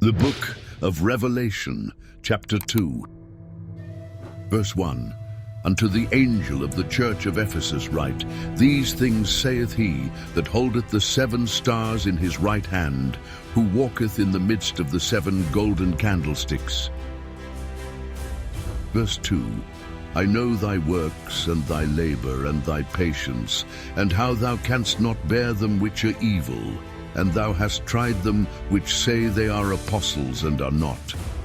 The book of Revelation, chapter 2, verse 1. Unto the angel of the church of Ephesus write, These things saith he that holdeth the 7 stars in his right hand, who walketh in the midst of the 7 golden candlesticks. Verse 2. I know thy works, and thy labor, and thy patience, and how thou canst not bear them which are evil. And thou hast tried them which say they are apostles and are not,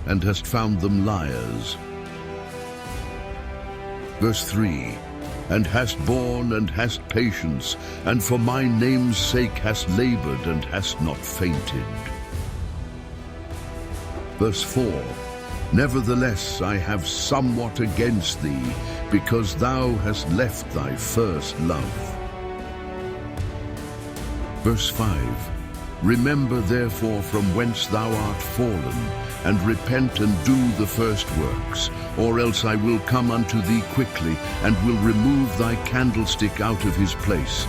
and hast found them liars. Verse 3. And hast borne and hast patience, and for my name's sake hast labored and hast not fainted. Verse 4. Nevertheless I have somewhat against thee, because thou hast left thy first love. Verse 5. Remember therefore from whence thou art fallen, and repent and do the first works, or else I will come unto thee quickly, and will remove thy candlestick out of his place,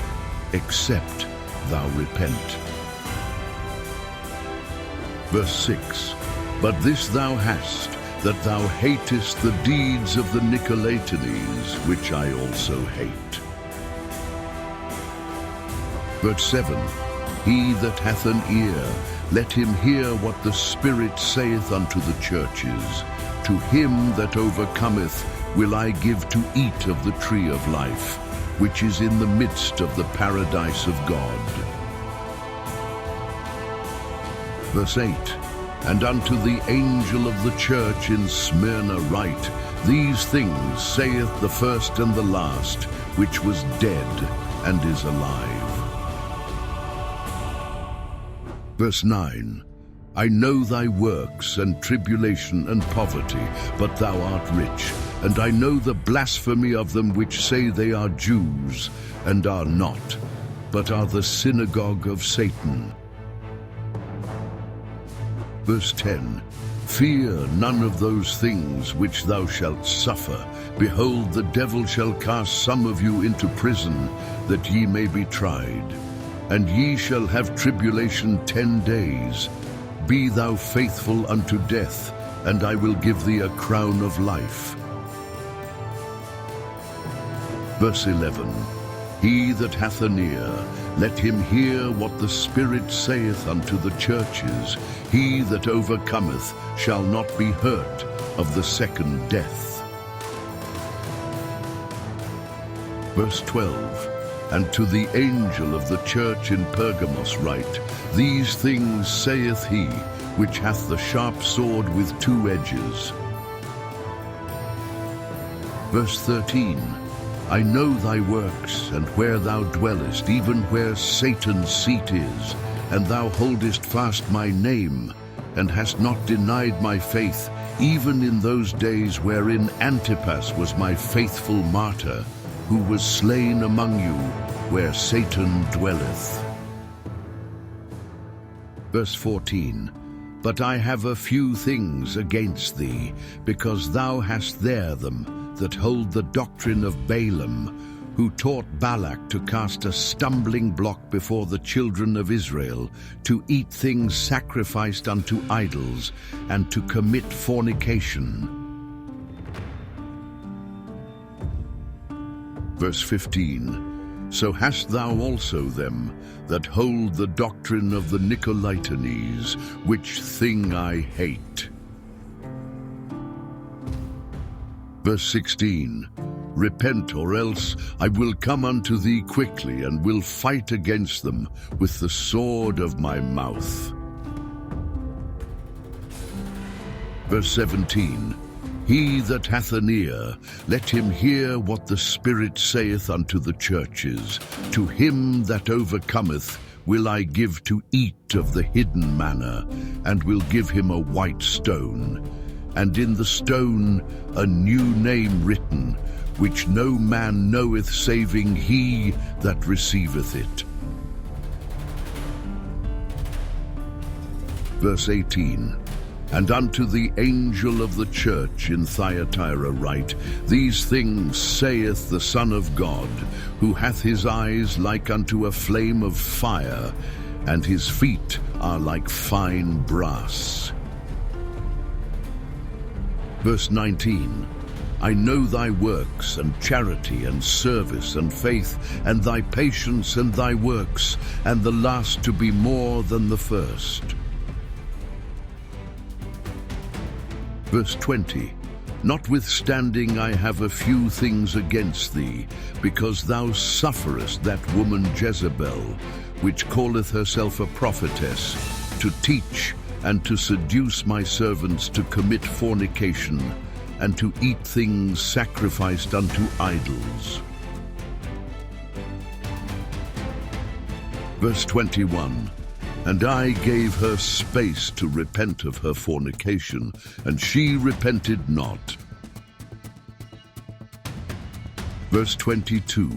except thou repent. Verse 6. But this thou hast, that thou hatest the deeds of the Nicolaitanes, which I also hate. Verse 7. He that hath an ear, let him hear what the Spirit saith unto the churches. To him that overcometh will I give to eat of the tree of life, which is in the midst of the paradise of God. Verse 8. And unto the angel of the church in Smyrna write, These things saith the first and the last, which was dead and is alive. Verse 9. I know thy works, and tribulation, and poverty, but thou art rich. And I know the blasphemy of them which say they are Jews, and are not, but are the synagogue of Satan. Verse 10. Fear none of those things which thou shalt suffer. Behold, the devil shall cast some of you into prison, that ye may be tried. And ye shall have tribulation 10 days. Be thou faithful unto death, and I will give thee a crown of life. Verse 11. He that hath an ear, let him hear what the Spirit saith unto the churches. He that overcometh shall not be hurt of the second death. Verse 12. And to the angel of the church in Pergamos write, These things saith he, which hath the sharp sword with 2 edges. Verse 13. I know thy works, and where thou dwellest, even where Satan's seat is, and thou holdest fast my name, and hast not denied my faith, even in those days wherein Antipas was my faithful martyr, who was slain among you, where Satan dwelleth. Verse 14. But I have a few things against thee, because thou hast there them that hold the doctrine of Balaam, who taught Balak to cast a stumbling block before the children of Israel, to eat things sacrificed unto idols, and to commit fornication. Verse 15. So hast thou also them that hold the doctrine of the Nicolaitanes, which thing I hate. Verse 16. Repent, or else I will come unto thee quickly, and will fight against them with the sword of my mouth. Verse 17. He that hath an ear, let him hear what the Spirit saith unto the churches. To him that overcometh will I give to eat of the hidden manna, and will give him a white stone, and in the stone a new name written, which no man knoweth saving he that receiveth it. Verse 18. And unto the angel of the church in Thyatira write, These things saith the Son of God, who hath his eyes like unto a flame of fire, and his feet are like fine brass. Verse 19, I know thy works, and charity, and service, and faith, and thy patience, and thy works, and the last to be more than the first. Verse 20, notwithstanding I have a few things against thee, because thou sufferest that woman Jezebel, which calleth herself a prophetess, to teach and to seduce my servants to commit fornication, and to eat things sacrificed unto idols. Verse 21, and I gave her space to repent of her fornication, and she repented not. Verse 22,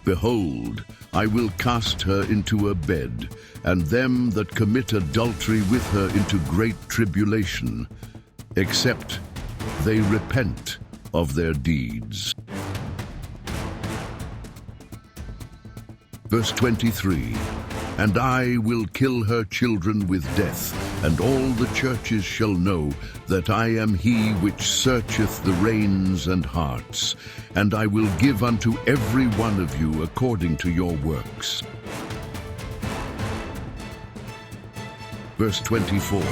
behold, I will cast her into a bed, and them that commit adultery with her into great tribulation, except they repent of their deeds. Verse 23, and I will kill her children with death, and all the churches shall know that I am he which searcheth the reins and hearts, and I will give unto every one of you according to your works. Verse 24,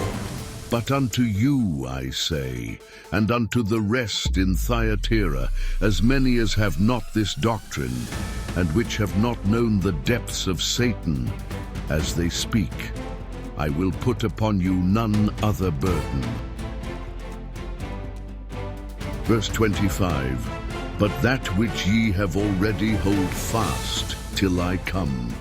but unto you I say, and unto the rest in Thyatira, as many as have not this doctrine, and which have not known the depths of Satan, as they speak, I will put upon you none other burden. Verse 25, but that which ye have already hold fast till I come.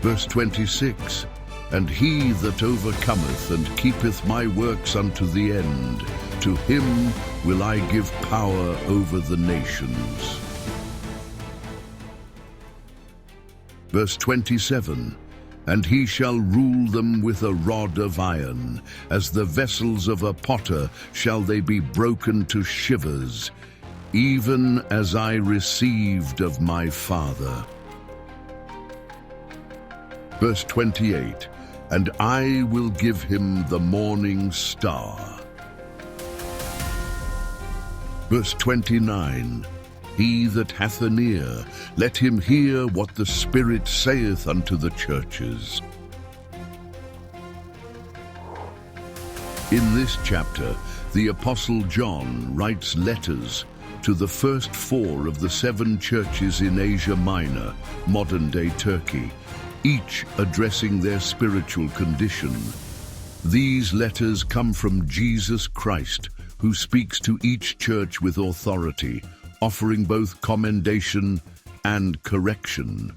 Verse 26, and he that overcometh and keepeth my works unto the end, to him will I give power over the nations. Verse 27, and he shall rule them with a rod of iron, as the vessels of a potter shall they be broken to shivers, even as I received of my Father. Verse 28, and I will give him the morning star. Verse 29, he that hath an ear, let him hear what the Spirit saith unto the churches. In this chapter, the Apostle John writes letters to the first 4 of the 7 churches in Asia Minor, modern-day Turkey, each addressing their spiritual condition. These letters come from Jesus Christ, who speaks to each church with authority, offering both commendation and correction.